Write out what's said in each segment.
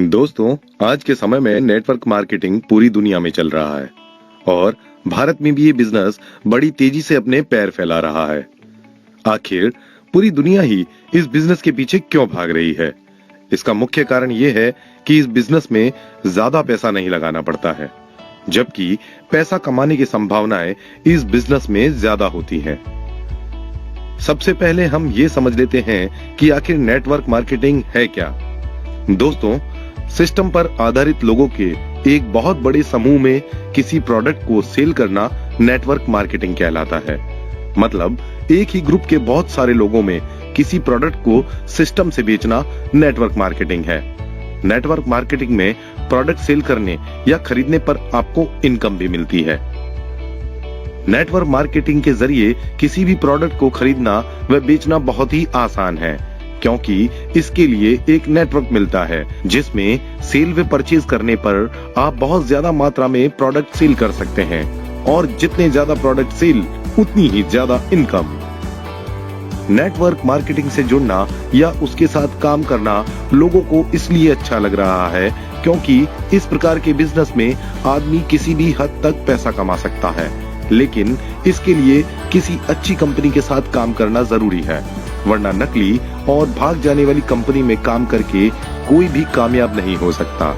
दोस्तों, आज के समय में नेटवर्क मार्केटिंग पूरी दुनिया में चल रहा है और भारत में भी ये बिजनेस बड़ी तेजी से अपने पैर फैला रहा है। आखिर पूरी दुनिया ही इस बिजनेस के पीछे क्यों भाग रही है? इसका मुख्य कारण ये है कि इस बिजनेस में ज्यादा पैसा नहीं लगाना पड़ता है, जबकि पैसा कमाने की संभावनाएं इस बिजनेस में ज्यादा होती हैं। सबसे पहले हम ये समझ लेते हैं कि आखिर नेटवर्क मार्केटिंग है क्या। दोस्तों, सिस्टम पर आधारित लोगों के एक बहुत बड़े समूह में किसी प्रोडक्ट को सेल करना नेटवर्क मार्केटिंग कहलाता है। मतलब एक ही ग्रुप के बहुत सारे लोगों में किसी प्रोडक्ट को सिस्टम से बेचना नेटवर्क मार्केटिंग है। नेटवर्क मार्केटिंग में प्रोडक्ट सेल करने या खरीदने पर आपको इनकम भी मिलती है। नेटवर्क मार्केटिंग के जरिए किसी भी प्रोडक्ट को खरीदना व बेचना बहुत ही आसान है, क्योंकि इसके लिए एक नेटवर्क मिलता है जिसमें सेल व परचेज करने पर आप बहुत ज्यादा मात्रा में प्रोडक्ट सेल कर सकते हैं और जितने ज्यादा प्रोडक्ट सेल उतनी ही ज्यादा इनकम। नेटवर्क मार्केटिंग से जुड़ना या उसके साथ काम करना लोगों को इसलिए अच्छा लग रहा है क्योंकि इस प्रकार के बिजनेस में आदमी किसी भी हद तक पैसा कमा सकता है, लेकिन इसके लिए किसी अच्छी कंपनी के साथ काम करना जरूरी है, वरना नकली और भाग जाने वाली कंपनी में काम करके कोई भी कामयाब नहीं हो सकता।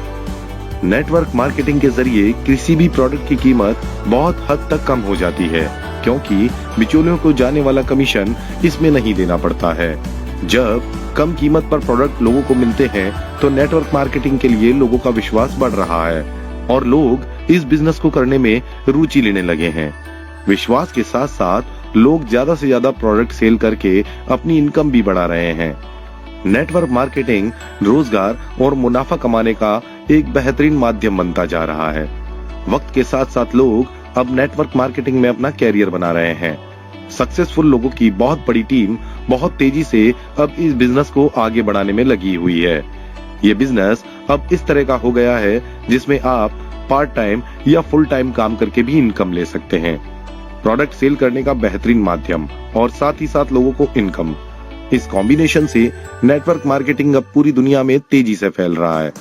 नेटवर्क मार्केटिंग के जरिए किसी भी प्रोडक्ट की कीमत बहुत हद तक कम हो जाती है, क्योंकि बिचौलियों को जाने वाला कमीशन इसमें नहीं देना पड़ता है। जब कम कीमत पर प्रोडक्ट लोगों को मिलते हैं तो नेटवर्क मार्केटिंग के लिए लोगों का विश्वास बढ़ रहा है और लोग इस बिजनेस को करने में रुचि लेने लगे हैं। विश्वास के साथ साथ लोग ज्यादा से ज्यादा प्रोडक्ट सेल करके अपनी इनकम भी बढ़ा रहे हैं। नेटवर्क मार्केटिंग रोजगार और मुनाफा कमाने का एक बेहतरीन माध्यम बनता जा रहा है। वक्त के साथ साथ लोग अब नेटवर्क मार्केटिंग में अपना कैरियर बना रहे हैं। सक्सेसफुल लोगों की बहुत बड़ी टीम बहुत तेजी से अब इस बिजनेस को आगे बढ़ाने में लगी हुई है। ये बिजनेस अब इस तरह का हो गया है जिसमें आप पार्ट टाइम या फुल टाइम काम करके भी इनकम ले सकते हैं। प्रोडक्ट सेल करने का बेहतरीन माध्यम और साथ ही साथ लोगों को इनकम, इस कॉम्बिनेशन से नेटवर्क मार्केटिंग अब पूरी दुनिया में तेजी से फैल रहा है।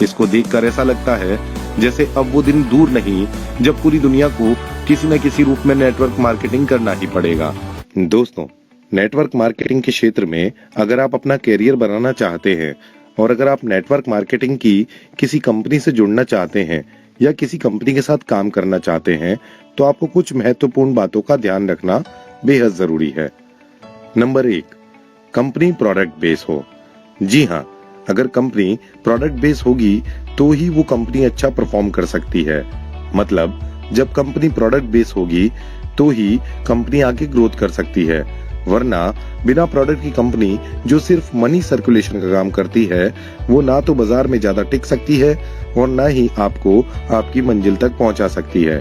इसको देखकर ऐसा लगता है जैसे अब वो दिन दूर नहीं जब पूरी दुनिया को किसी न किसी रूप में नेटवर्क मार्केटिंग करना ही पड़ेगा। दोस्तों, नेटवर्क मार्केटिंग के क्षेत्र में अगर आप अपना कैरियर बनाना चाहते हैं और अगर आप नेटवर्क मार्केटिंग की किसी कंपनी से जुड़ना चाहते हैं या किसी कंपनी के साथ काम करना चाहते हैं तो आपको कुछ महत्वपूर्ण बातों का ध्यान रखना बेहद जरूरी है। नंबर 1, कंपनी प्रोडक्ट बेस हो। जी हाँ, अगर कंपनी प्रोडक्ट बेस होगी तो ही वो कंपनी अच्छा परफॉर्म कर सकती है। मतलब जब कंपनी प्रोडक्ट बेस होगी तो ही कंपनी आगे ग्रोथ कर सकती है, वरना बिना प्रोडक्ट की कंपनी जो सिर्फ मनी सर्कुलेशन का काम करती है वो ना तो बाजार में ज्यादा टिक सकती है और ना ही आपको आपकी मंजिल तक पहुंचा सकती है,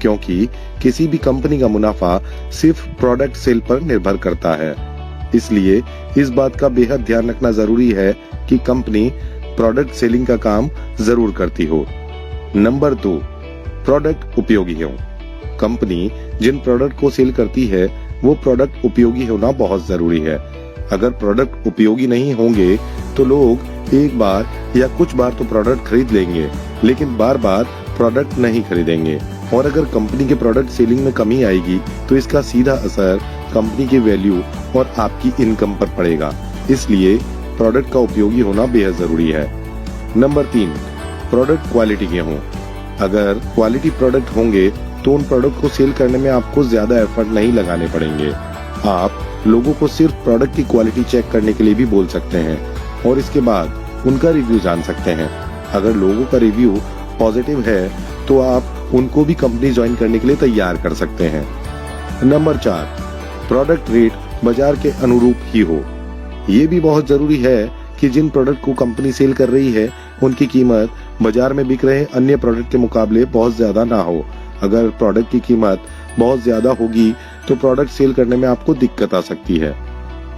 क्योंकि किसी भी कंपनी का मुनाफा सिर्फ प्रोडक्ट सेल पर निर्भर करता है। इसलिए इस बात का बेहद ध्यान रखना जरूरी है कि कंपनी प्रोडक्ट सेलिंग का काम जरूर करती हो। नंबर 2, प्रोडक्ट उपयोगी हो। कंपनी जिन प्रोडक्ट को सेल करती है वो प्रोडक्ट उपयोगी होना बहुत जरूरी है। अगर प्रोडक्ट उपयोगी नहीं होंगे तो लोग एक बार या कुछ बार तो प्रोडक्ट खरीद लेंगे, लेकिन बार बार प्रोडक्ट नहीं खरीदेंगे। और अगर कंपनी के प्रोडक्ट सेलिंग में कमी आएगी तो इसका सीधा असर कंपनी की वैल्यू और आपकी इनकम पर पड़ेगा। इसलिए प्रोडक्ट का उपयोगी होना बेहद जरूरी है। नंबर 3, प्रोडक्ट क्वालिटी के हों। अगर क्वालिटी प्रोडक्ट होंगे तो उन प्रोडक्ट को सेल करने में आपको ज्यादा एफर्ट नहीं लगाने पड़ेंगे। आप लोगों को सिर्फ प्रोडक्ट की क्वालिटी चेक करने के लिए भी बोल सकते हैं और इसके बाद उनका रिव्यू जान सकते हैं। अगर लोगों का रिव्यू पॉजिटिव है तो आप उनको भी कंपनी ज्वाइन करने के लिए तैयार कर सकते हैं। नंबर 4, प्रोडक्ट रेट बाजार के अनुरूप ही हो। ये भी बहुत जरूरी है कि जिन प्रोडक्ट को कंपनी सेल कर रही है उनकी कीमत बाजार में बिक रहे अन्य प्रोडक्ट के मुकाबले बहुत ज्यादा ना हो। अगर प्रोडक्ट की कीमत बहुत ज्यादा होगी तो प्रोडक्ट सेल करने में आपको दिक्कत आ सकती है।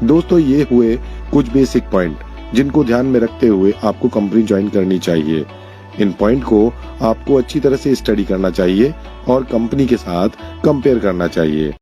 दोस्तों, ये हुए कुछ बेसिक पॉइंट जिनको ध्यान में रखते हुए आपको कंपनी ज्वाइन करनी चाहिए। इन पॉइंट को आपको अच्छी तरह से स्टडी करना चाहिए और कंपनी के साथ कंपेयर करना चाहिए।